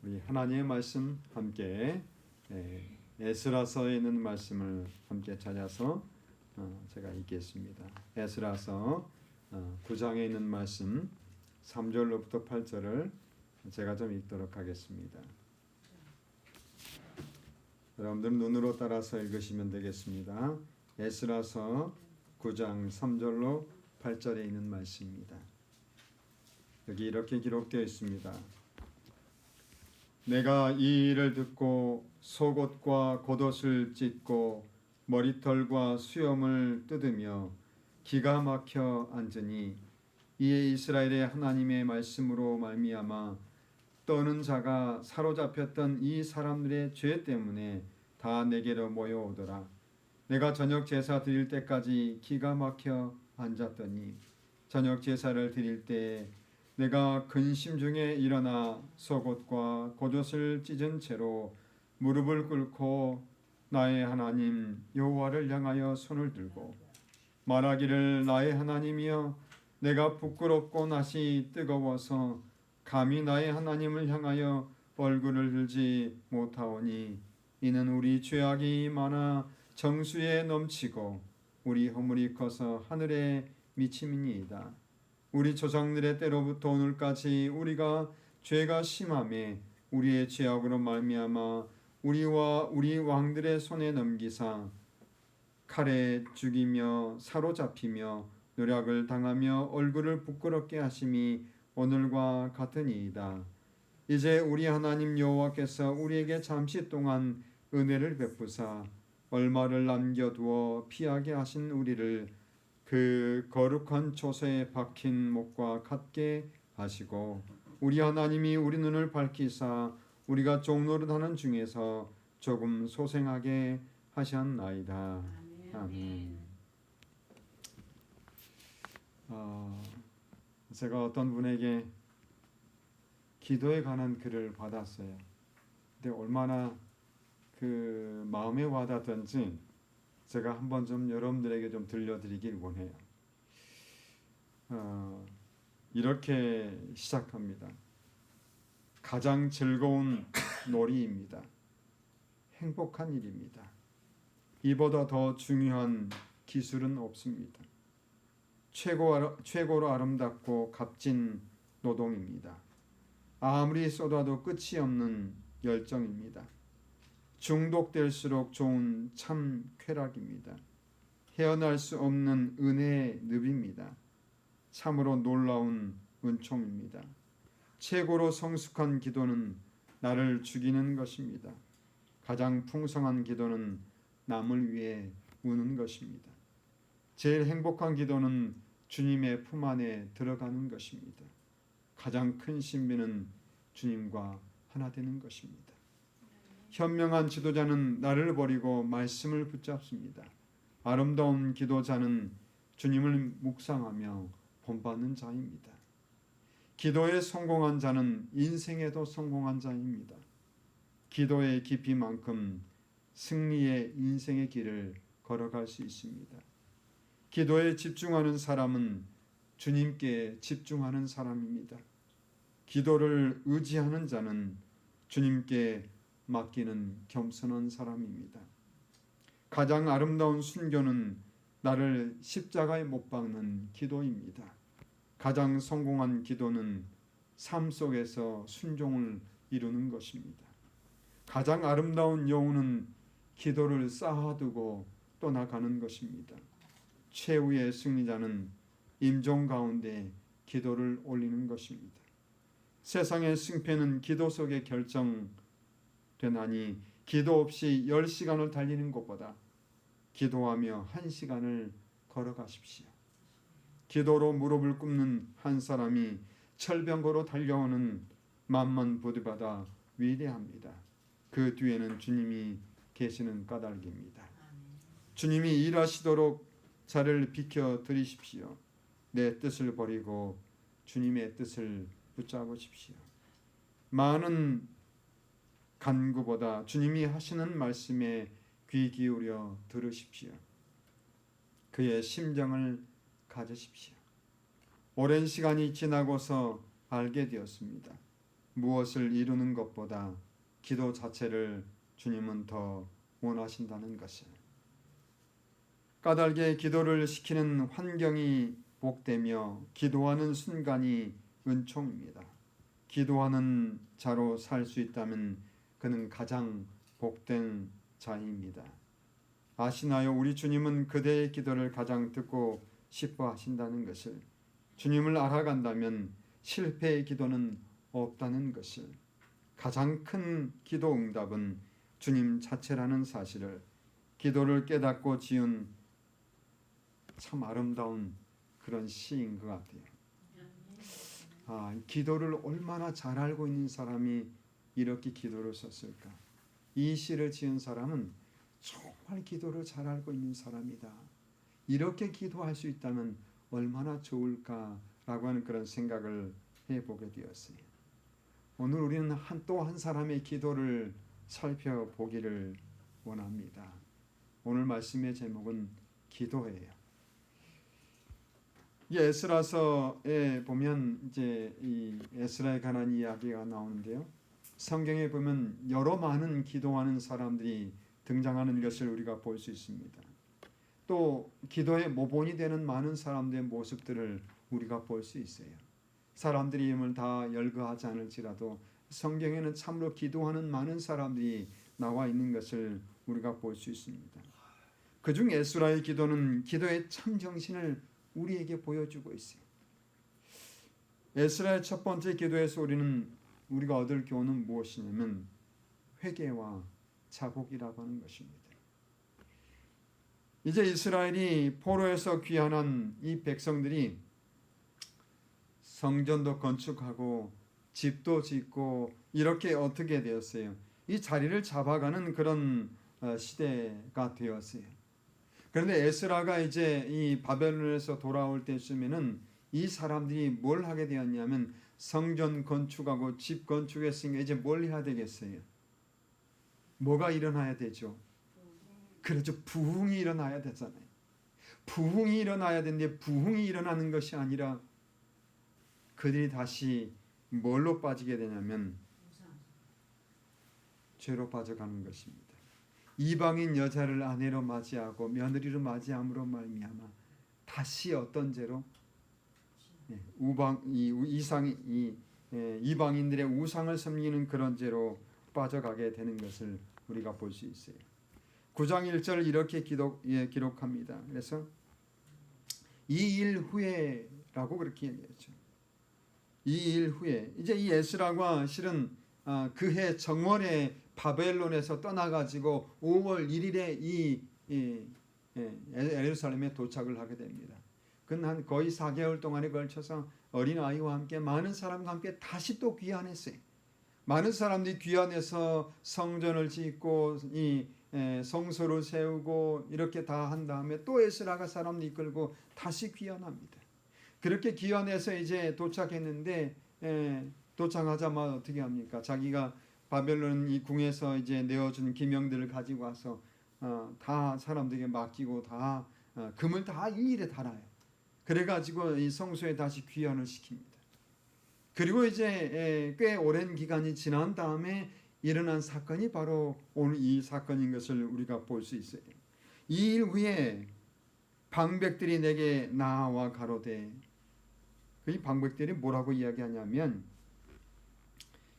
우리 하나님의 말씀 함께 에스라서에 있는 말씀을 함께 찾아서 제가 읽겠습니다. 에스라서 9장에 있는 말씀 3절로부터 8절을 제가 좀 읽도록 하겠습니다. 여러분들 눈으로 따라서 읽으시면 되겠습니다. 에스라서 9장 3절로 8절에 있는 말씀입니다. 여기 이렇게 기록되어 있습니다. 내가 이 일을 듣고 속옷과 겉옷을 찢고 머리털과 수염을 뜯으며 기가 막혀 앉으니 이에 이스라엘의 하나님의 말씀으로 말미암아 떠는 자가 사로잡혔던 이 사람들의 죄 때문에 다 내게로 모여오더라. 내가 저녁 제사 드릴 때까지 기가 막혀 앉았더니 저녁 제사를 드릴 때에 내가 근심 중에 일어나 속옷과 겉옷을 찢은 채로 무릎을 꿇고 나의 하나님 여호와를 향하여 손을 들고 말하기를 나의 하나님이여 내가 부끄럽고 낯이 뜨거워서 감히 나의 하나님을 향하여 얼굴을 들지 못하오니 이는 우리 죄악이 많아 정수에 넘치고 우리 허물이 커서 하늘에 미침이니이다. 우리 조상들의 때로부터 오늘까지 우리가 죄가 심함에 우리의 죄악으로 말미암아 우리와 우리 왕들의 손에 넘기사 칼에 죽이며 사로잡히며 노략을 당하며 얼굴을 부끄럽게 하심이 오늘과 같으니이다. 이제 우리 하나님 여호와께서 우리에게 잠시 동안 은혜를 베푸사 얼마를 남겨두어 피하게 하신 우리를 그 거룩한 초소에 박힌 목과 같게 하시고 우리 하나님이 우리 눈을 밝히사 우리가 종노릇하는 중에서 조금 소생하게 하셨나이다. 아멘. 제가 어떤 분에게 기도에 관한 글을 받았어요. 근데 얼마나 그 마음에 와닿던지 제가 한번 좀 여러분들에게 좀 들려드리길 원해요. 이렇게 시작합니다. 가장 즐거운 놀이입니다. 행복한 일입니다. 이보다 더 중요한 기술은 없습니다. 최고로 아름답고 값진 노동입니다. 아무리 쏟아도 끝이 없는 열정입니다. 중독될수록 좋은 참 쾌락입니다. 헤어날 수 없는 은혜의 늪입니다. 참으로 놀라운 은총입니다. 최고로 성숙한 기도는 나를 죽이는 것입니다. 가장 풍성한 기도는 남을 위해 우는 것입니다. 제일 행복한 기도는 주님의 품 안에 들어가는 것입니다. 가장 큰 신비는 주님과 하나 되는 것입니다. 현명한 지도자는 나를 버리고 말씀을 붙잡습니다. 아름다운 기도자는 주님을 묵상하며 본받는 자입니다. 기도에 성공한 자는 인생에도 성공한 자입니다. 기도의 깊이만큼 승리의 인생의 길을 걸어갈 수 있습니다. 기도에 집중하는 사람은 주님께 집중하는 사람입니다. 기도를 의지하는 자는 주님께 맡기는 겸손한 사람입니다. 가장 아름다운 순교는 나를 십자가에 못 박는 기도입니다. 가장 성공한 기도는 삶 속에서 순종을 이루는 것입니다. 가장 아름다운 여우는 기도를 쌓아두고 떠나가는 것입니다. 최후의 승리자는 임종 가운데 기도를 올리는 것입니다. 세상의 승패는 기도 속에 결정되나니 기도 없이 10시간을 달리는 것보다 기도하며 1시간을 걸어가십시오. 기도로 무릎을 꿇는 한 사람이 철병거로 달려오는 만만부두보다 위대합니다. 그 뒤에는 주님이 계시는 까닭입니다. 주님이 일하시도록 자를 비켜드리십시오. 내 뜻을 버리고 주님의 뜻을 붙잡으십시오. 많은 간구보다 주님이 하시는 말씀에 귀 기울여 들으십시오. 그의 심정을 가지십시오. 오랜 시간이 지나고서 알게 되었습니다. 무엇을 이루는 것보다 기도 자체를 주님은 더 원하신다는 것을. 까닭에 기도를 시키는 환경이 복되며 기도하는 순간이 은총입니다. 기도하는 자로 살 수 있다면 그는 가장 복된 자입니다. 아시나요? 우리 주님은 그대의 기도를 가장 듣고 싶어 하신다는 것을. 주님을 알아간다면 실패의 기도는 없다는 것을. 가장 큰 기도 응답은 주님 자체라는 사실을 기도를 깨닫고 지은 참 아름다운 그런 시인 것 같아요. 기도를 얼마나 잘 알고 있는 사람이 이렇게 기도를 썼을까. 이 시를 지은 사람은 정말 기도를 잘 알고 있는 사람이다. 이렇게 기도할 수 있다면 얼마나 좋을까라고 하는 그런 생각을 해보게 되었어요. 오늘 우리는 또 한 사람의 기도를 살펴보기를 원합니다. 오늘 말씀의 제목은 기도예요. 이 에스라서에 보면 이제 이 에스라에 관한 이야기가 나오는데요. 성경에 보면 여러 많은 기도하는 사람들이 등장하는 것을 우리가 볼 수 있습니다. 또 기도의 모본이 되는 많은 사람들의 모습들을 우리가 볼 수 있어요. 사람들이 이름을 다 열거하지 않을지라도 성경에는 참으로 기도하는 많은 사람들이 나와 있는 것을 우리가 볼 수 있습니다. 그중 에스라의 기도는 기도의 참 정신을 우리에게 보여주고 있어요. 에스라의 첫 번째 기도에서 우리가 얻을 교훈은 무엇이냐면 회개와 자복이라고 하는 것입니다. 이제 이스라엘이 포로에서 귀환한 이 백성들이 성전도 건축하고 집도 짓고 이렇게 어떻게 되었어요? 이 자리를 잡아가는 그런 시대가 되었어요. 그런데 에스라가 이제 이 바벨론에서 돌아올 때쯤에는 이 사람들이 뭘 하게 되었냐면 성전 건축하고 집 건축했으니까 이제 뭘 해야 되겠어요? 뭐가 일어나야 되죠? 그렇죠. 부흥이 일어나야 되잖아요. 부흥이 일어나야 되는데 부흥이 일어나는 것이 아니라 그들이 다시 뭘로 빠지게 되냐면 죄로 빠져가는 것입니다. 이방인 여자를 아내로 맞이하고 며느리로 맞이함으로 말미암아 다시 어떤 죄로? 이방인들의 우상을 섬기는 그런 죄로 빠져가게 되는 것을 우리가 볼 수 있어요. 9장 1절 이렇게 기록합니다. 그래서 이 일 후에라고 그렇게 얘기했죠. 이 일 후에 이제 이 에스라가 실은 그해 정월에 바벨론에서 떠나가지고 5월 1일에 이 예루살렘에 도착을 하게 됩니다. 그는 한 거의 4개월 동안에 걸쳐서 어린아이와 함께 많은 사람과 함께 다시 또 귀환했어요. 많은 사람들이 귀환해서 성전을 짓고 이 성소를 세우고 이렇게 다 한 다음에 또 에스라가 사람들 이끌고 다시 귀환합니다. 그렇게 귀환해서 이제 도착했는데 도착하자마자 어떻게 합니까? 자기가 바벨론 이 궁에서 이제 내어준 기명들을 가지고 와서 다 사람들에게 맡기고 다 금을 다 일일이 달아요. 그래가지고 이 성소에 다시 귀환을 시킵니다. 그리고 이제 꽤 오랜 기간이 지난 다음에 일어난 사건이 바로 오늘 이 사건인 것을 우리가 볼 수 있어요. 이 일 후에 방백들이 내게 나와 가로되, 이 방백들이 뭐라고 이야기하냐면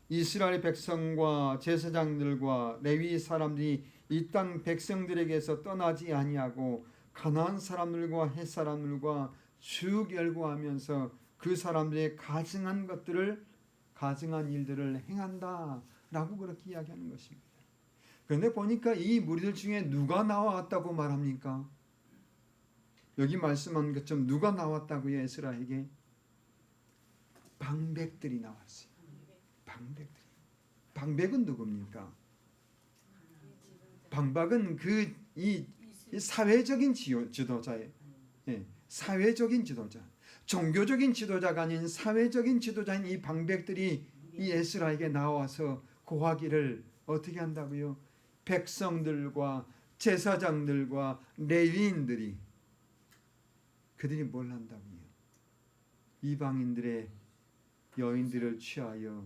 이스라엘 백성과 제사장들과 레위 사람들이 이 땅 백성들에게서 떠나지 아니하고 가나안 사람들과 헷 사람들과 쭉 열거하면서 그 사람들의 가증한 일들을 행한다라고 그렇게 이야기하는 것입니다. 그런데 보니까 이 무리들 중에 누가 나왔다고 말합니까? 여기 말씀한 것처럼 누가 나왔다고요? 에스라에게 방백들이 나왔어요. 방백은 누굽니까? 방백은 이 사회적인 지도자예요. 사회적인 지도자, 종교적인 지도자가 아닌 사회적인 지도자인 이 방백들이 이 에스라에게 나와서 고하기를 어떻게 한다고요? 백성들과 제사장들과 레위인들이 그들이 뭘 한다고요? 이방인들의 여인들을 취하여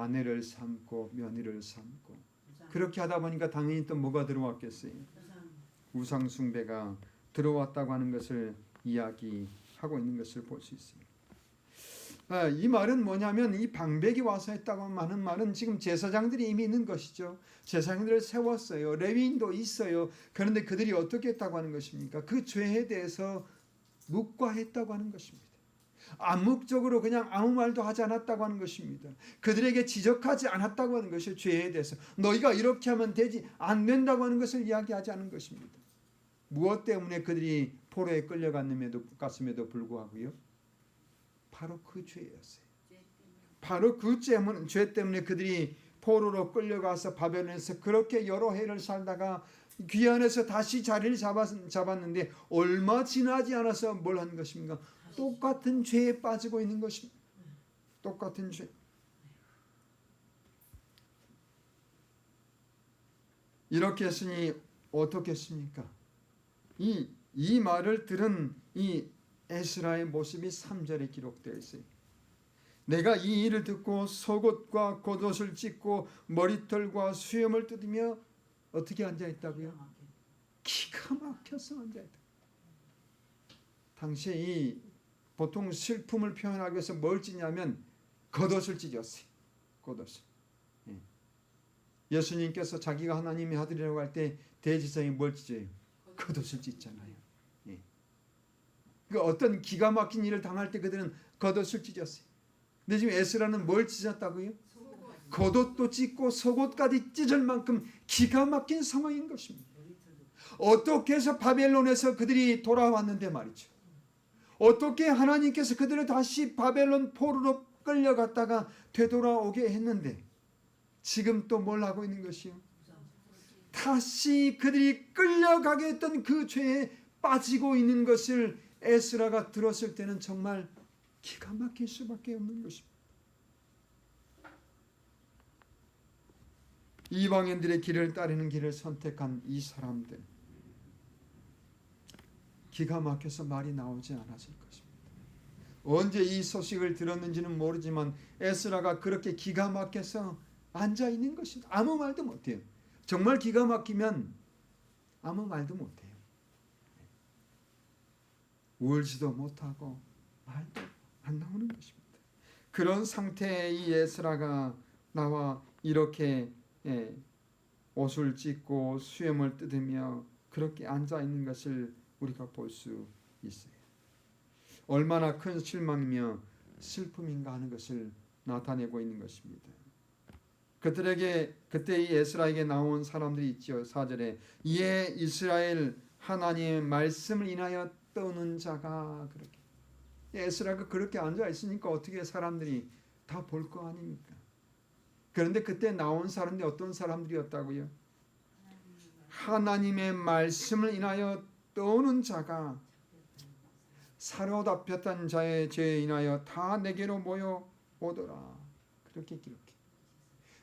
아내를 삼고 며느리를 삼고 그렇게 하다 보니까 당연히 또 뭐가 들어왔겠어요? 우상 숭배가 들어왔다고 하는 것을 이야기하고 있는 것을 볼 수 있습니다. 이 말은 뭐냐면 이 방백이 와서 했다고 하는 말은 지금 제사장들이 이미 있는 것이죠. 제사장들을 세웠어요. 레위인도 있어요. 그런데 그들이 어떻게 했다고 하는 것입니까? 그 죄에 대해서 묵과했다고 하는 것입니다. 암묵적으로 그냥 아무 말도 하지 않았다고 하는 것입니다. 그들에게 지적하지 않았다고 하는 것이 죄에 대해서 너희가 이렇게 하면 되지 안 된다고 하는 것을 이야기하지 않은 것입니다. 무엇 때문에 그들이 포로에 끌려갔음에도 불구하고요. 바로 그 죄였어요. 바로 그 죄 때문에 그들이 포로로 끌려가서 바벨론에서 그렇게 여러 해를 살다가 귀환해서 다시 자리를 잡았는데 얼마 지나지 않아서 뭘 한 것입니까? 똑같은 죄에 빠지고 있는 것입니다. 똑같은 죄. 이렇게 했으니 어떻겠습니까? 이 말을 들은 이 에스라의 모습이 3절에 기록되어 있어요. 내가 이 일을 듣고 속옷과 겉옷을 찢고 머리털과 수염을 뜯으며 어떻게 앉아있다고요? 기가 막혀서 앉아있다. 당시에 이 보통 슬픔을 표현하기 위해서 뭘 찢냐면 겉옷을 찢었어요. 겉옷을. 예수님께서 자기가 하나님의 아들이라고 할 때 대제사장이 뭘 찢어요? 겉옷을 찢잖아요. 그 어떤 기가 막힌 일을 당할 때 그들은 겉옷을 찢었어요. 근데 지금 에스라는 뭘 찢었다고요? 겉옷도 찢고 속옷까지 찢을 만큼 기가 막힌 상황인 것입니다. 어떻게 해서 바벨론에서 그들이 돌아왔는데 말이죠. 어떻게 하나님께서 그들을 다시 바벨론 포로로 끌려갔다가 되돌아오게 했는데 지금 또 뭘 하고 있는 것이요? 다시 그들이 끌려가게 했던 그 죄에 빠지고 있는 것을 에스라가 들었을 때는 정말 기가 막힐 수밖에 없는 것입니다. 이방인들의 길을 따르는 길을 선택한 이 사람들, 기가 막혀서 말이 나오지 않았을 것입니다. 언제 이 소식을 들었는지는 모르지만 에스라가 그렇게 기가 막혀서 앉아 있는 것입니다. 아무 말도 못해요. 정말 기가 막히면 아무 말도 못해요. 울지도 못하고 말도 안 나오는 것입니다. 그런 상태의 이 에스라가 나와 이렇게 옷을 찢고 수염을 뜯으며 그렇게 앉아 있는 것을 우리가 볼 수 있어요. 얼마나 큰 실망이며 슬픔인가 하는 것을 나타내고 있는 것입니다. 그들에게 그때 이 에스라에게 나온 사람들이 있죠. 4절에 이에 이스라엘 하나님의 말씀을 인하여 떠는 자가 그렇게. 에스라가 그렇게 앉아 있으니까 어떻게 사람들이 다 볼 거 아닙니까? 그런데 그때 나온 사람들이 어떤 사람들이었다고요? 하나님의 말씀을 인하여 떠는 자가 사로잡혔던 자의 죄에 인하여 다 내게로 모여 오더라. 그렇게 기록해.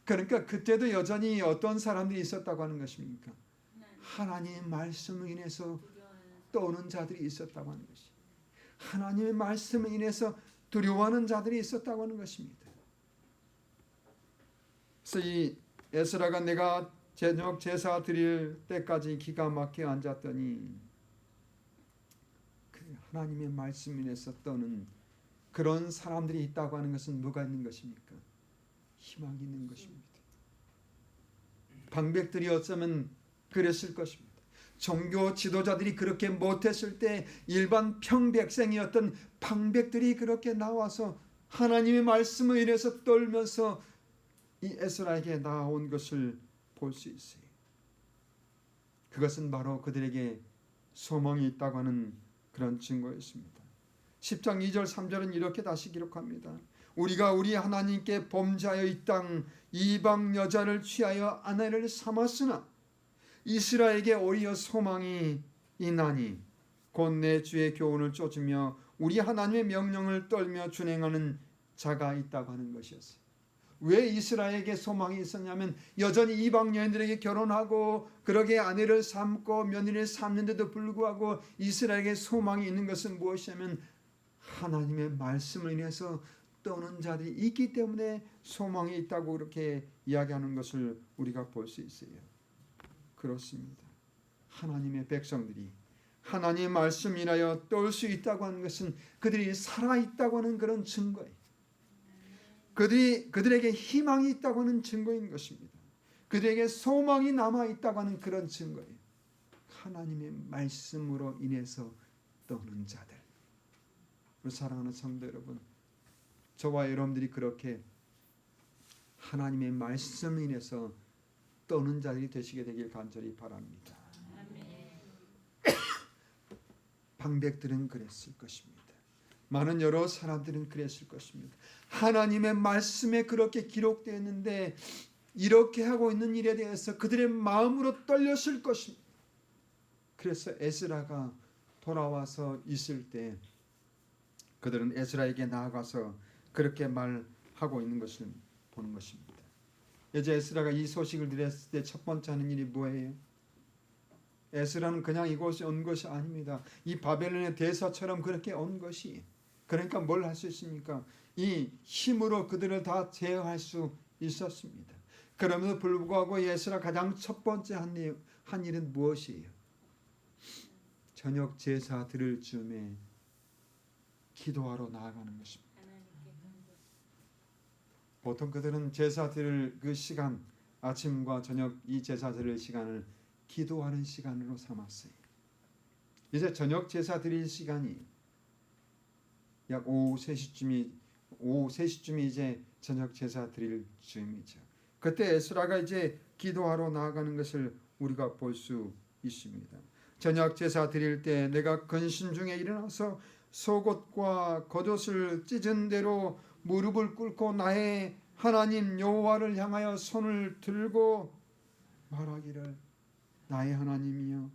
그러니까 그때도 여전히 어떤 사람들이 있었다고 하는 것입니까? 하나님의 말씀을 인해서 떠오는 자들이 있었다고 하는 것이. 하나님의 말씀을 인해서 두려워하는 자들이 있었다고 하는 것입니다. 그래서 이 에스라가 내가 저녁 제사 드릴 때까지 기가 막혀 앉았더니 그 하나님의 말씀 인해서 떠는 그런 사람들이 있다고 하는 것은 뭐가 있는 것입니까? 희망이 있는 것입니다. 방백들이 어쩌면 그랬을 것입니다. 종교 지도자들이 그렇게 못했을 때 일반 평백생이었던 방백들이 그렇게 나와서 하나님의 말씀을 인해서 떨면서 이 에스라에게 나온 것을 볼 수 있어요. 그것은 바로 그들에게 소망이 있다고 하는 그런 증거였습니다. 10장 2절 3절은 이렇게 다시 기록합니다. 우리가 우리 하나님께 범죄하여 이 땅 이방 여자를 취하여 아내를 삼았으나 이스라엘에게 오히려 소망이 있나니 곧 내 주의 교훈을 쫓으며 우리 하나님의 명령을 떨며 준행하는 자가 있다고 하는 것이었어요. 왜 이스라엘에게 소망이 있었냐면 여전히 이방 여인들에게 결혼하고 그러게 아내를 삼고 며느리를 삼는데도 불구하고 이스라엘에게 소망이 있는 것은 무엇이냐면 하나님의 말씀을 인해서 떠오는 자들이 있기 때문에 소망이 있다고 그렇게 이야기하는 것을 우리가 볼 수 있어요. 그렇습니다. 하나님의 백성들이 하나님의 말씀 인하여 떠올 수 있다고 하는 것은 그들이 살아있다고 하는 그런 증거예요. 그들에게 희망이 있다고 하는 증거인 것입니다. 그들에게 소망이 남아있다고 하는 그런 증거예요. 하나님의 말씀으로 인해서 떠오는 자들. 우리 사랑하는 성도 여러분, 저와 여러분들이 그렇게 하나님의 말씀으로 인해서 떠오는 자들이 되시게 되길 간절히 바랍니다. 방백들은 그랬을 것입니다. 많은 여러 사람들은 그랬을 것입니다. 하나님의 말씀에 그렇게 기록되어 있는데 이렇게 하고 있는 일에 대해서 그들의 마음으로 떨렸을 것입니다. 그래서 에스라가 돌아와서 있을 때 그들은 에스라에게 나아가서 그렇게 말하고 있는 것을 보는 것입니다. 이제 에스라가 이 소식을 들었을 때 첫 번째 하는 일이 뭐예요? 에스라는 그냥 이곳에 온 것이 아닙니다. 이 바벨론의 대사처럼 그렇게 온 것이, 그러니까 뭘 할 수 있습니까? 이 힘으로 그들을 다 제어할 수 있었습니다. 그럼에도 불구하고 에스라 가장 첫 번째 한 일은 무엇이에요? 저녁 제사 드릴 즈음에 기도하러 나아가는 것입니다. 보통 그들은 제사 드릴 그 시간, 아침과 저녁 이 제사 드릴 시간을 기도하는 시간으로 삼았어요. 이제 저녁 제사 드릴 시간이 약 오후 3시쯤이 이제 저녁 제사 드릴 즈음이죠. 그때 에스라가 이제 기도하러 나아가는 것을 우리가 볼 수 있습니다. 저녁 제사 드릴 때 내가 근심 중에 일어나서 속옷과 겉옷을 찢은 대로 무릎을 꿇고 나의 하나님 여호와를 향하여 손을 들고 말하기를, 나의 하나님이여,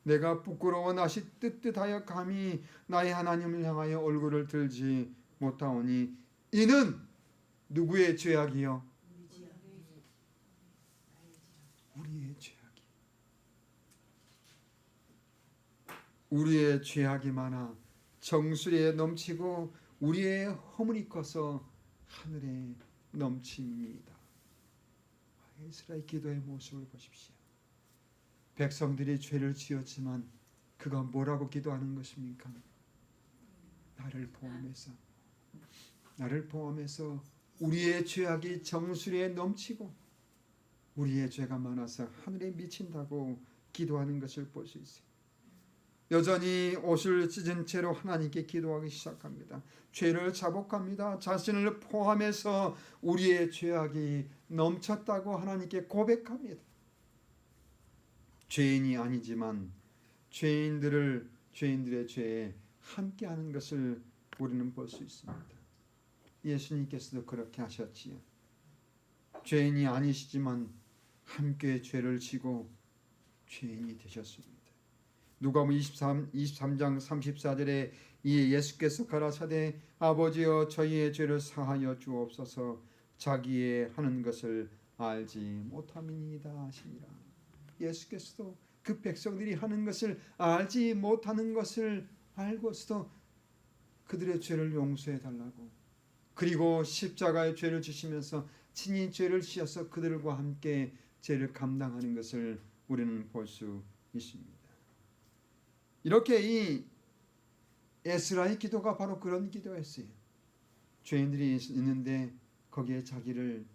내가 부끄러워 낯이 뜨뜻하여 감히 나의 하나님을 향하여 얼굴을 들지 못하오니 이는 누구의 죄악이요? 우리의 죄악이. 우리의 죄악이 많아 정수리에 넘치고 우리의 허물이 커서 하늘에 넘칩니다. 에스라의 기도의 모습을 보십시오. 백성들이 죄를 지었지만 그가 뭐라고 기도하는 것입니까? 나를 포함해서 우리의 죄악이 정수리에 넘치고 우리의 죄가 많아서 하늘에 미친다고 기도하는 것을 볼 수 있어요. 여전히 옷을 찢은 채로 하나님께 기도하기 시작합니다. 죄를 자복합니다. 자신을 포함해서 우리의 죄악이 넘쳤다고 하나님께 고백합니다. 죄인이 아니지만 죄인들의 죄에 함께하는 것을 우리는 볼 수 있습니다. 예수님께서도 그렇게 하셨지요. 죄인이 아니시지만 함께 죄를 지고 죄인이 되셨습니다. 누가복음 23장 34절에 이 예수께서 가라사대 아버지여 저희의 죄를 사하여 주옵소서 자기의 하는 것을 알지 못함이니이다 하시니라. 예수께서도 그 백성들이 하는 것을 알지 못하는 것을 알고서도 그들의 죄를 용서해 달라고, 그리고 십자가의 죄를 지시면서 친히 죄를 지어서 그들과 함께 죄를 감당하는 것을 우리는 볼 수 있습니다. 이렇게 이 에스라의 기도가 바로 그런 기도였어요. 죄인들이 있는데 거기에 자기를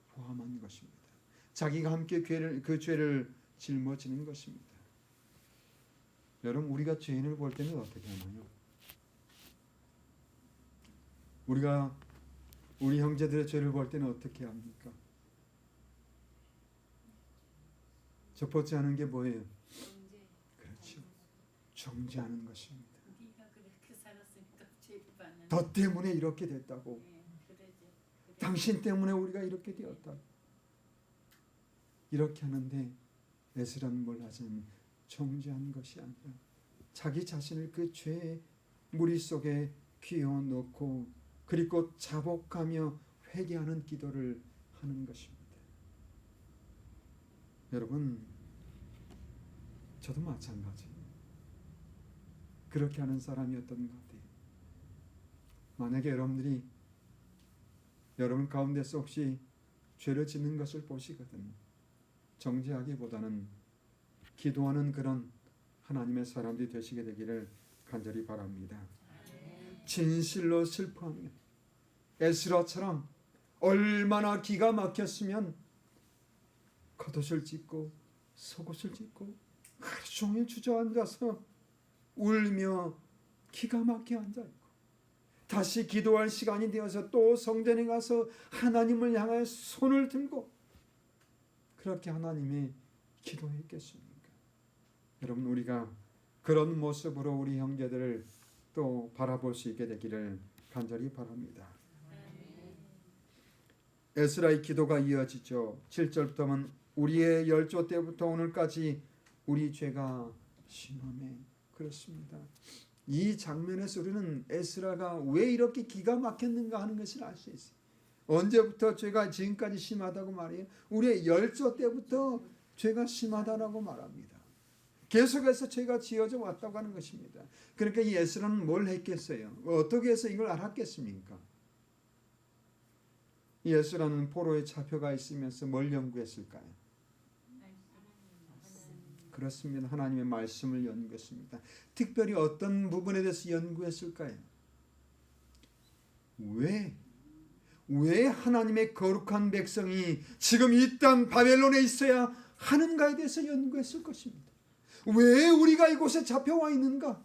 포함한 것입니다. 자기가 함께 그 죄를 짊어지는 것입니다. 여러분, 우리가 죄인을 볼 때는 어떻게 하나요? 우리가 우리 형제들의 죄를 볼 때는 어떻게 합니까? 첫 번째 하는 게 뭐예요? 그렇죠. 정죄하는 것입니다. 너 때문에 이렇게 됐다고. 당신 때문에 우리가 이렇게 되었다고. 이렇게 하는데 에스라는 뭘 하자면 정죄하는 것이 아니라 자기 자신을 그 죄의 무리 속에 끼워넣고 그리고 자복하며 회개하는 기도를 하는 것입니다. 여러분, 저도 마찬가지예요. 그렇게 하는 사람이었던 것 같아요. 만약에 여러분들이 여러분 가운데서 혹시 죄를 짓는 것을 보시거든 정죄하기보다는 기도하는 그런 하나님의 사람들이 되시게 되기를 간절히 바랍니다. 진실로 슬퍼하며 에스라처럼 얼마나 기가 막혔으면 겉옷을 찢고 속옷을 찢고 하루 종일 주저앉아서 울며 기가 막혀 앉아있고 다시 기도할 시간이 되어서 또 성전에 가서 하나님을 향하여 손을 들고 그렇게 하나님의 기도했겠습니까? 여러분 우리가 그런 모습으로 우리 형제들을 또 바라볼 수 있게 되기를 간절히 바랍니다. 에스라의 기도가 이어지죠. 7절부터는 우리의 열조 때부터 오늘까지 우리 죄가 심하네. 그렇습니다. 이 장면에서 우리는 에스라가 왜 이렇게 기가 막혔는가 하는 것을 알 수 있어요. 언제부터 죄가 지금까지 심하다고 말해요? 우리의 열조 때부터 죄가 심하다라고 말합니다. 계속해서 죄가 지어져 왔다고 하는 것입니다. 그러니까 이 에스라는 뭘 했겠어요? 어떻게 해서 이걸 알았겠습니까? 이 에스라는 포로에 잡혀가 있으면서 뭘 연구했을까요? 그렇습니다. 하나님의 말씀을 연구했습니다. 특별히 어떤 부분에 대해서 연구했을까요? 왜 하나님의 거룩한 백성이 지금 이 땅 바벨론에 있어야 하는가에 대해서 연구했을 것입니다. 왜 우리가 이곳에 잡혀와 있는가?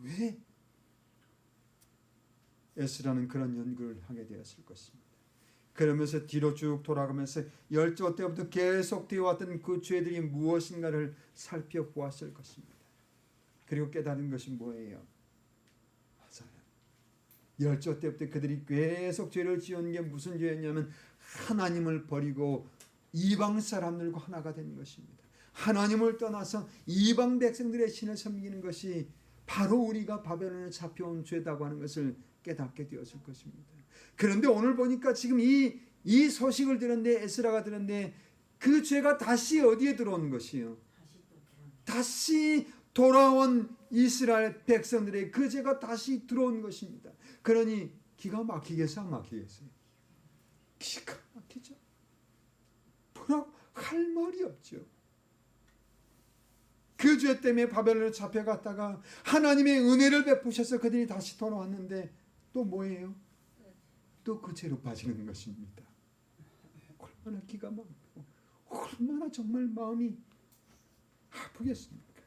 왜? 에스라는 그런 연구를 하게 되었을 것입니다. 그러면서 뒤로 쭉 돌아가면서 열조 때부터 계속되어 왔던 그 죄들이 무엇인가를 살펴보았을 것입니다. 그리고 깨달은 것이 뭐예요? 맞아요. 열조 때부터 그들이 계속 죄를 지은 게 무슨 죄였냐면 하나님을 버리고 이방 사람들과 하나가 된 것입니다. 하나님을 떠나서 이방 백성들의 신을 섬기는 것이 바로 우리가 바벨론에 잡혀온 죄다고 하는 것을 깨닫게 되었을 것입니다. 그런데 오늘 보니까 지금 이 소식을 들었는데 에스라가 들었는데 그 죄가 다시 어디에 들어온 것이요? 다시 돌아온 이스라엘 백성들의 그 죄가 다시 들어온 것입니다. 그러니 기가 막히겠어요? 안 막히겠어요? 기가 막히죠. 뭐라고 할 말이 없죠. 그 죄 때문에 바벨론에 잡혀갔다가 하나님의 은혜를 베푸셔서 그들이 다시 돌아왔는데 또 뭐예요? 또 그 죄로 빠지는 것입니다. 얼마나 기가 막히고 얼마나 정말 마음이 아프겠습니까?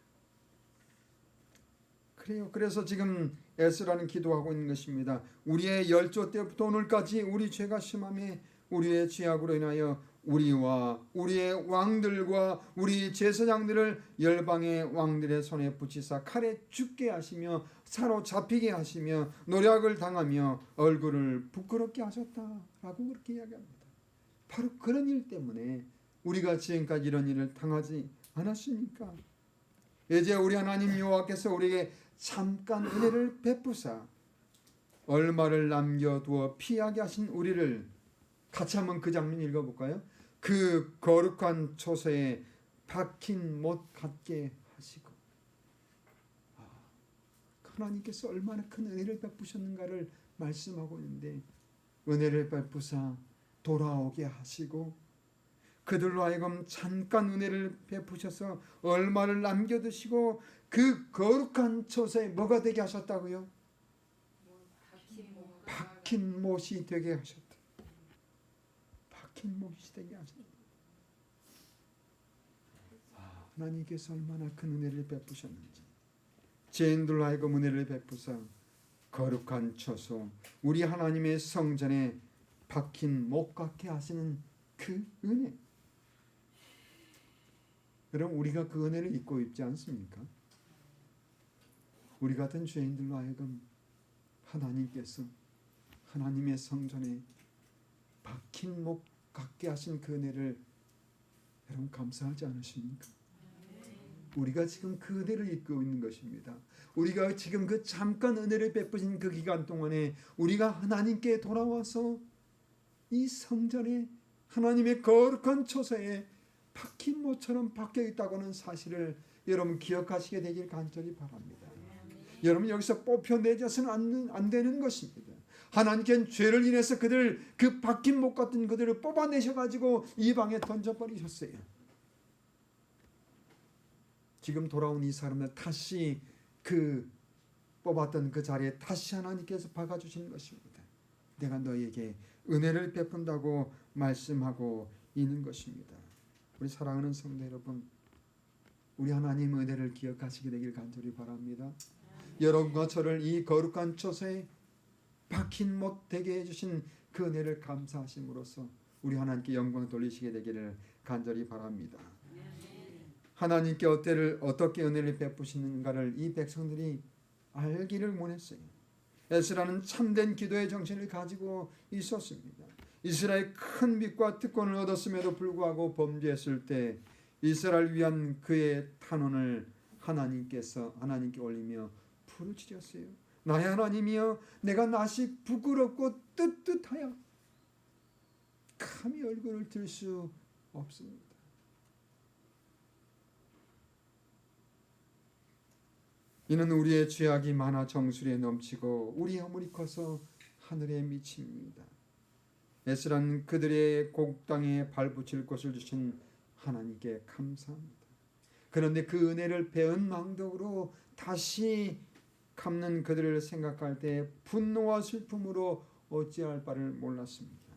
그래요. 그래서 지금 에스라는 기도하고 있는 것입니다. 우리의 열조 때부터 오늘까지 우리 죄가 심함에 우리의 죄악으로 인하여 우리와 우리의 왕들과 우리 제사장들을 열방의 왕들의 손에 붙이사 칼에 죽게 하시며 사로잡히게 하시며 노략을 당하며 얼굴을 부끄럽게 하셨다라고 그렇게 이야기합니다. 바로 그런 일 때문에 우리가 지금까지 이런 일을 당하지 않았습니까? 이제 우리 하나님 여호와께서 우리에게 잠깐 은혜를 베푸사 얼마를 남겨두어 피하게 하신 우리를 같이 한번 그 장면 읽어볼까요? 그 거룩한 초소에 박힌 못 갖게 하시고 하나님께서 얼마나 큰 은혜를 베푸셨는가를 말씀하고 있는데 은혜를 베푸사 돌아오게 하시고 그들로 하여금 잠깐 은혜를 베푸셔서 얼마를 남겨두시고 그 거룩한 초소에 뭐가 되게 하셨다고요? 박힌 못이 되게 하셨다. 박힌 못이 되게 하셨다. 하나님께서 얼마나 큰 은혜를 베푸셨는지 죄인들로 하여금 은혜를 베푸사 거룩한 초소 우리 하나님의 성전에 박힌 못 갖게 하시는 그 은혜. 여러분 우리가 그 은혜를 잊고 있지 않습니까? 우리 같은 죄인들로 하여금 하나님께서 하나님의 성전에 박힌 못 갖게 하신 그 은혜를 여러분 감사하지 않으십니까? 우리가 지금 그 은혜를 잊고 있는 것입니다. 우리가 지금 그 잠깐 은혜를 베푸신 그 기간 동안에 우리가 하나님께 돌아와서 이 성전에 하나님의 거룩한 초소에 박힌 못처럼 박혀 있다고는 사실을 여러분 기억하시게 되길 간절히 바랍니다. 여러분 여기서 뽑혀내져서는 안 되는 것입니다. 하나님께는 죄를 인해서 그들 그 박힌 목 같은 그들을 뽑아내셔가지고 이방에 던져버리셨어요. 지금 돌아온 이 사람을 다시 그 뽑았던 그 자리에 다시 하나님께서 박아주시는 것입니다. 내가 너희에게 은혜를 베푼다고 말씀하고 있는 것입니다. 우리 사랑하는 성도 여러분, 우리 하나님 은혜를 기억하시게 되길 간절히 바랍니다. 여러분과 저를 이 거룩한 처소에 박힌 못 되게 해주신 그 은혜를 감사하심으로써 우리 하나님께 영광 돌리시게 되기를 간절히 바랍니다. 하나님께 어떻게 은혜를 베푸시는가를 이 백성들이 알기를 원했어요. 에스라는 참된 기도의 정신을 가지고 있었습니다. 이스라엘 큰 빛과 특권을 얻었음에도 불구하고 범죄했을 때 이스라엘 위한 그의 탄원을 하나님께 올리며 부르짖었어요. 나의 하나님이여, 내가 낯이 부끄럽고 떳떳하여 감히 얼굴을 들 수 없습니다. 이는 우리의 죄악이 많아 정수리에 넘치고 우리 허물이 커서 하늘에 미칩니다. 에스라는 그들의 고국 땅에 발붙일 곳을 주신 하나님께 감사합니다. 그런데 그 은혜를 배은 망덕으로 다시 갚는 그들을 생각할 때 분노와 슬픔으로 어찌할 바를 몰랐습니다.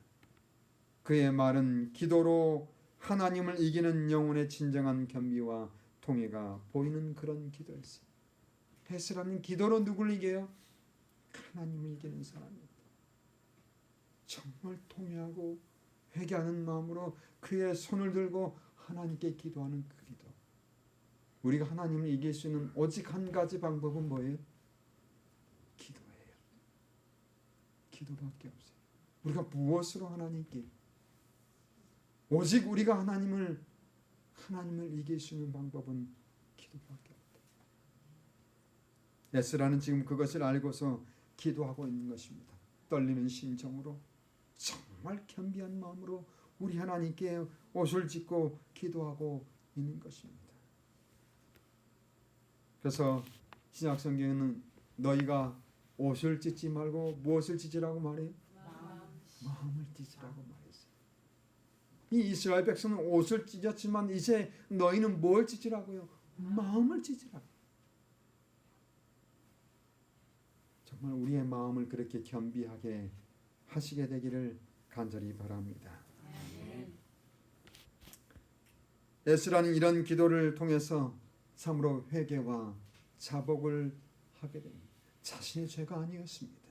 그의 말은 기도로 하나님을 이기는 영혼의 진정한 겸비와 통회가 보이는 그런 기도였어요. 에스라는 기도로 누굴 이겨요? 하나님을 이기는 사람입니다. 정말 통회하고 회개하는 마음으로 그의 손을 들고 하나님께 기도하는 그 기도. 우리가 하나님을 이길 수 있는 오직 한 가지 방법은 뭐예요? 기도예요. 기도밖에 없어요. 우리가 무엇으로 하나님께, 오직 우리가 하나님을 이길 수 있는 방법은 기도밖에 없어요. 에스라는 지금 그것을 알고서 기도하고 있는 것입니다. 떨리는 심정으로 정말 겸비한 마음으로 우리 하나님께 옷을 찢고 기도하고 있는 것입니다. 그래서 신약 성경에는 너희가 옷을 찢지 말고 무엇을 찢으라고 말해요? 마음을 찢으라고 말했어요. 이 이스라엘 백성은 옷을 찢었지만 이제 너희는 뭘 찢으라고요? 마음을 찢으라고. 정말 우리의 마음을 그렇게 겸비하게 하시게 되기를 간절히 바랍니다. 에스라는 이런 기도를 통해서 참으로 회개와 자복을 하게 됩니다. 자신의 죄가 아니었습니다.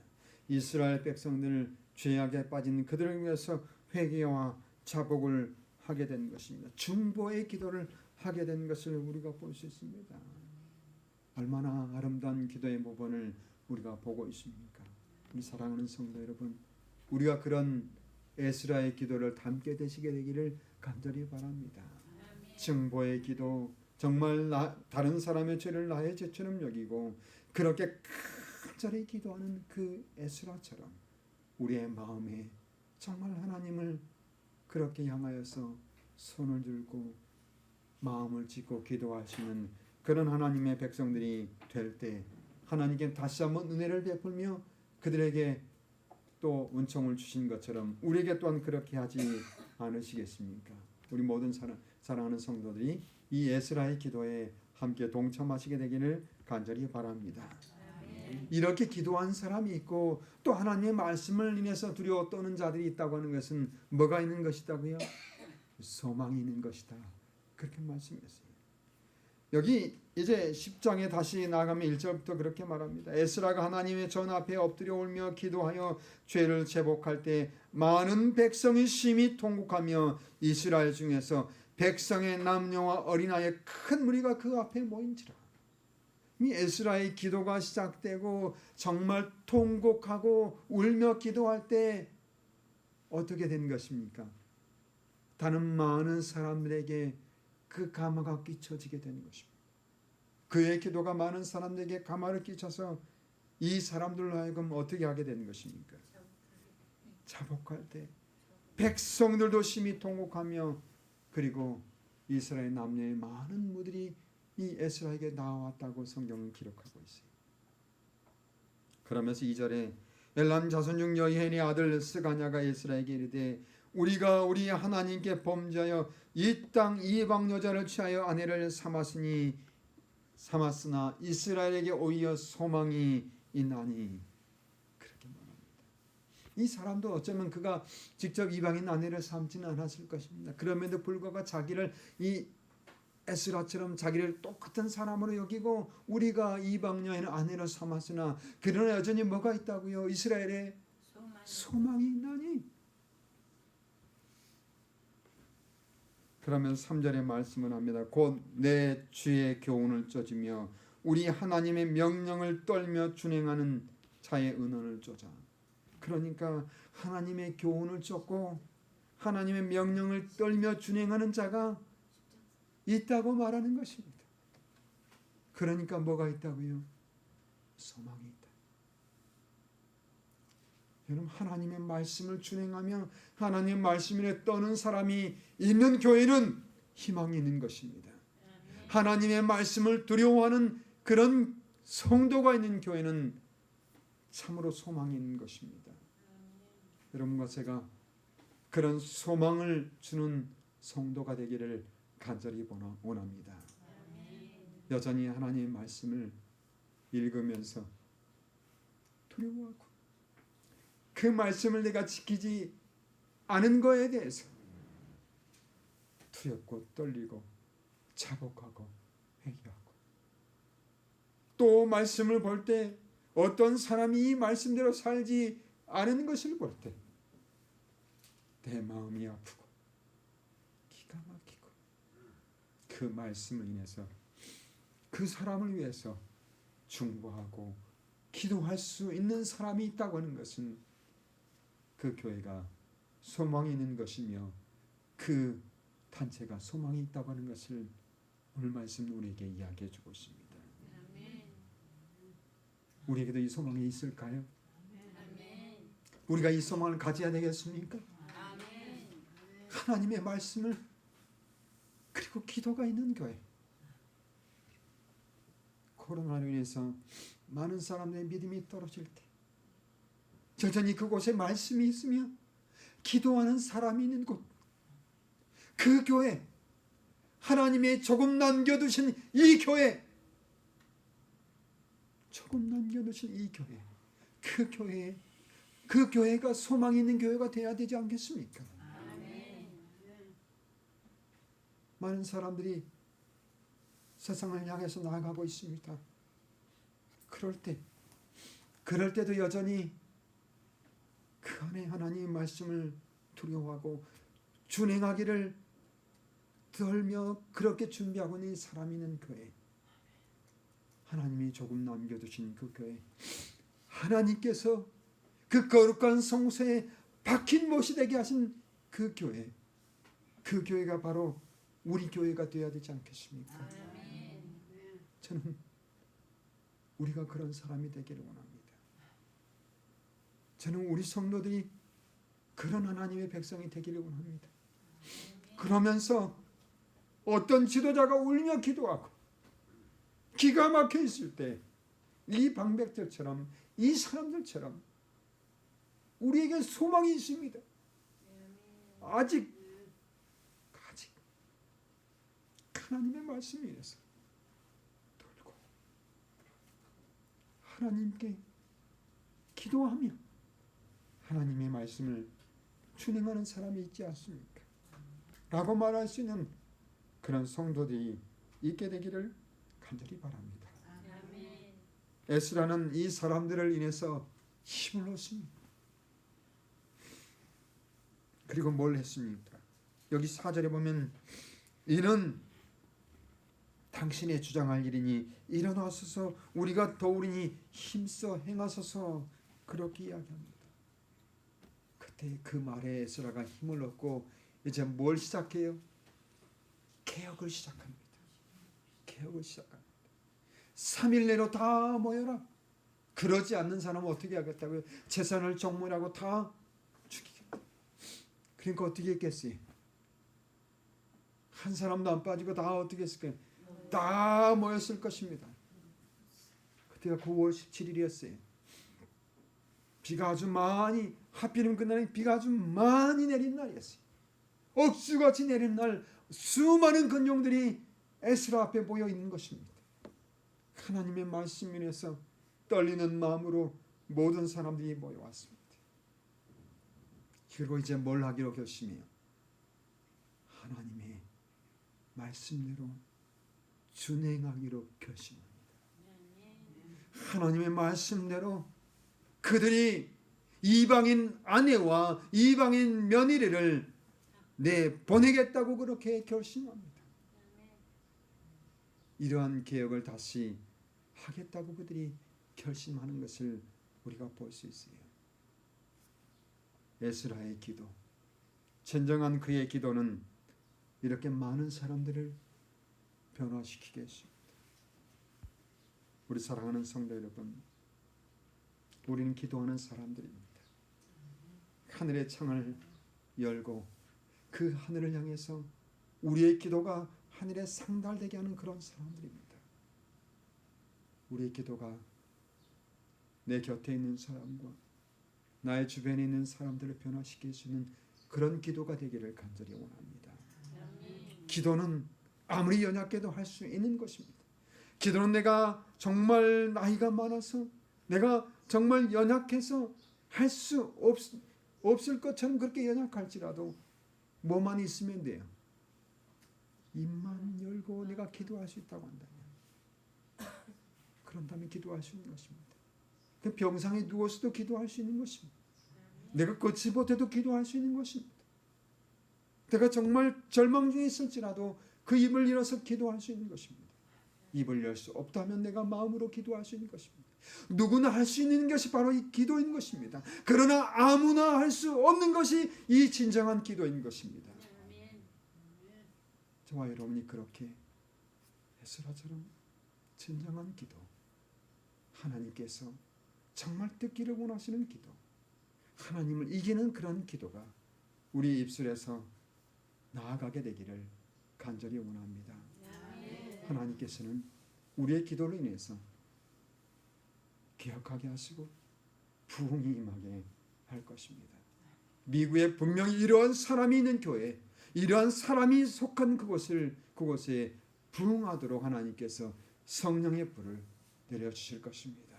이스라엘 백성들 죄악에 빠진 그들을 위해서 회개와 자복을 하게 된 것입니다. 중보의 기도를 하게 된 것을 우리가 볼 수 있습니다. 얼마나 아름다운 기도의 모범을 우리가 보고 있습니까? 우리 사랑하는 성도 여러분, 우리가 그런 에스라의 기도를 담게 되시게 되기를 간절히 바랍니다. 증보의 기도, 정말 다른 사람의 죄를 나의 죄처럼 여기고 그렇게 간절히 기도하는 그 에스라처럼 우리의 마음에 정말 하나님을 그렇게 향하여서 손을 들고 마음을 찢고 기도하시는 그런 하나님의 백성들이 될 때 하나님께 다시 한번 은혜를 베풀며 그들에게 또 은총을 주신 것처럼 우리에게 또한 그렇게 하지 않으시겠습니까? 우리 모든 사랑하는 성도들이 이 에스라의 기도에 함께 동참하시게 되기를 간절히 바랍니다. 이렇게 기도한 사람이 있고 또 하나님의 말씀을 인해서 두려워 떠는 자들이 있다고 하는 것은 뭐가 있는 것이다고요? 소망이 있는 것이다. 그렇게 말씀했어요. 여기 이제 10장에 다시 나가면 1절부터 그렇게 말합니다. 에스라가 하나님의 전 앞에 엎드려 울며 기도하여 죄를 제복할 때 많은 백성이 심히 통곡하며 이스라엘 중에서 백성의 남녀와 어린아이의 큰 무리가 그 앞에 모인지라. 이 에스라의 기도가 시작되고 정말 통곡하고 울며 기도할 때 어떻게 된 것입니까? 다른 많은 사람들에게 그 감화가 끼쳐지게 된 것입니다. 그의 기도가 많은 사람들에게 감화를 끼쳐서 이 사람들로 하여금 어떻게 하게 된 것입니까? 자복할 때 백성들도 심히 통곡하며 그리고 이스라엘 남녀의 많은 무들이 이 에스라에게 나왔다고 성경은 기록하고 있어요. 그러면서 2절에 엘람 자손 중 여히엘의 아들 스가냐가 에스라에게 이르되 우리가 우리 하나님께 범죄하여 이 땅 이방 여자를 취하여 아내를 삼았으나 이스라엘에게 오히려 소망이 있나니. 그렇게 말합니다. 이 사람도 어쩌면 그가 직접 이방인 아내를 삼지는 않았을 것입니다. 그럼에도 불구하고 자기를 이 에스라처럼 자기를 똑같은 사람으로 여기고 우리가 이방 여인 아내로 삼았으나 그러나 여전히 뭐가 있다고요? 이스라엘에 소망이 있나니. 그러면 3절의 말씀을 합니다. 곧 내 주의 교훈을 쫓으며 우리 하나님의 명령을 떨며 준행하는 자의 은원을 쫓아. 그러니까 하나님의 교훈을 쫓고 하나님의 명령을 떨며 준행하는 자가 있다고 말하는 것입니다. 그러니까 뭐가 있다고요? 소망이 있다. 여러분, 하나님의 말씀을 준행하며 하나님의 말씀에 떠는 사람이 있는 교회는 희망이 있는 것입니다. 하나님의 말씀을 두려워하는 그런 성도가 있는 교회는 참으로 소망이 있는 것입니다. 여러분과 제가 그런 소망을 주는 성도가 되기를 간절히 원합니다. 여전히 하나님의 말씀을 읽으면서 두려워하고 그 말씀을 내가 지키지 않은 거에 대해서 두렵고 떨리고 자복하고 회개하고, 또 말씀을 볼 때 어떤 사람이 이 말씀대로 살지 않은 것을 볼 때 내 마음이 아프고 기가 막히고 그 말씀을 인해서 그 사람을 위해서 중보하고 기도할 수 있는 사람이 있다고 하는 것은 그 교회가 소망이 있는 것이며 그 단체가 소망이 있다고 하는 것을 오늘 말씀 우리에게 이야기해 주고 있습니다. 우리에게도 이 소망이 있을까요? 우리가 이 소망을 가져야 되겠습니까? 하나님의 말씀을 그리고 기도가 있는 교회. 코로나로 인해서 많은 사람들의 믿음이 떨어질 때 여전히 그곳에 말씀이 있으며 기도하는 사람이 있는 곳, 그 교회, 하나님의 조금 남겨두신 이 교회, 조금 남겨두신 이 교회, 그 교회가 소망이 있는 교회가 되어야 되지 않겠습니까? 많은 사람들이 세상을 향해서 나아가고 있습니다. 그럴 때도 여전히 그 안에 하나님의 말씀을 두려워하고 준행하기를 떨며 그렇게 준비하고 있는 사람이 있는 교회, 하나님이 조금 남겨두신 그 교회, 하나님께서 그 거룩한 성소에 박힌 못이 되게 하신 그 교회, 그 교회가 바로 우리 교회가 되어야 되지 않겠습니까? 저는 우리가 그런 사람이 되기를 원합니다. 저는 우리 성도들이 그런 하나님의 백성이 되기를 원합니다. 그러면서 어떤 지도자가 울며 기도하고 기가 막혀 있을 때 이 방백들처럼, 이 사람들처럼 우리에게 소망이 있습니다. 아직 하나님의 말씀에 의해서 돌고 하나님께 기도하며 하나님의 말씀을 준행하는 사람이 있지 않습니까? 라고 말할 수 있는 그런 성도들이 있게 되기를 간절히 바랍니다. 에스라는 이 사람들을 인해서 힘을 얻습니다. 그리고 뭘 했습니까? 여기 4절에 보면 이는 당신의 주장할 일이니 일어나소서 우리가 도우리니 힘써 행하소서, 그렇게 이야기합니다. 그때 그 말에 에스라가 힘을 얻고 이제 뭘 시작해요? 개혁을 시작합니다. 개혁을 시작합니다. 3일 내로 다 모여라. 그러지 않는 사람은 어떻게 하겠다고요? 재산을 정물하고 다 죽이겠다. 그러니까 어떻게 했겠어요? 한 사람도 안 빠지고 다 어떻게 했을까요? 다 모였을 것입니다. 그때가 9월 17일이었어요. 비가 아주 많이, 하필이면 그날은 비가 아주 많이 내린 날이었어요. 억수같이 내린 날 수많은 근종들이 에스라 앞에 모여 있는 것입니다. 하나님의 말씀 위에서 떨리는 마음으로 모든 사람들이 모여왔습니다. 그리고 이제 뭘 하기로 결심해요? 하나님의 말씀대로 준행하기로 결심합니다. 하나님의 말씀대로 그들이 이방인 아내와 이방인 며느리를 보내겠다고 그렇게 결심합니다. 이러한 개혁을 다시 하겠다고 그들이 결심하는 것을 우리가 볼 수 있어요. 에스라의 기도, 진정한 그의 기도는 이렇게 많은 사람들을 변화시키게 했습니다. 우리 사랑하는 성도 여러분, 우리는 기도하는 사람들입니다. 하늘의 창을 열고 그 하늘을 향해서 우리의 기도가 하늘에 상달되게 하는 그런 사람들입니다. 우리의 기도가 내 곁에 있는 사람과 나의 주변에 있는 사람들을 변화시킬 수 있는 그런 기도가 되기를 간절히 원합니다. 기도는 아무리 연약해도 할 수 있는 것입니다. 기도는 내가 정말 나이가 많아서, 내가 정말 연약해서 할 수 없을 것처럼 그렇게 연약할지라도 뭐만 있으면 돼요. 입만 열고 내가 기도할 수 있다고 한다면, 그런다면 기도할 수 있는 것입니다. 병상에 누워서도 기도할 수 있는 것입니다. 내가 걷지 못해도 기도할 수 있는 것입니다. 내가 정말 절망 중에 있을지라도 그 입을 열어서 기도할 수 있는 것입니다. 입을 열 수 없다면 내가 마음으로 기도할 수 있는 것입니다. 누구나 할 수 있는 것이 바로 이 기도인 것입니다. 그러나 아무나 할 수 없는 것이 이 진정한 기도인 것입니다. 저와 여러분이 그렇게 에스라처럼 진정한 기도, 하나님께서 정말 듣기를 원하시는 기도, 하나님을 이기는 그런 기도가 우리 입술에서 나아가게 되기를 간절히 원합니다. 하나님께서는 우리의 기도로 인해서 기억하게 하시고 부흥이 임하게 할 것입니다. 미국에 분명히 이러한 사람이 있는 교회, 이러한 사람이 속한 그곳에 부흥하도록 하나님께서 성령의 불을 내려주실 것입니다.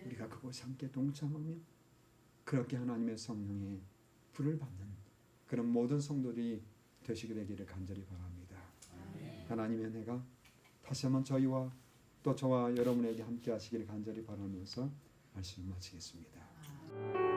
우리가 그곳에 함께 동참하며 그렇게 하나님의 성령의 불을 받는 그런 모든 성도들이 되시게 되기를 간절히 바랍니다. 하나님의 은혜가 다시 한번 저희와 또 저와 여러분에게 함께 하시기를 간절히 바라면서 말씀을 마치겠습니다.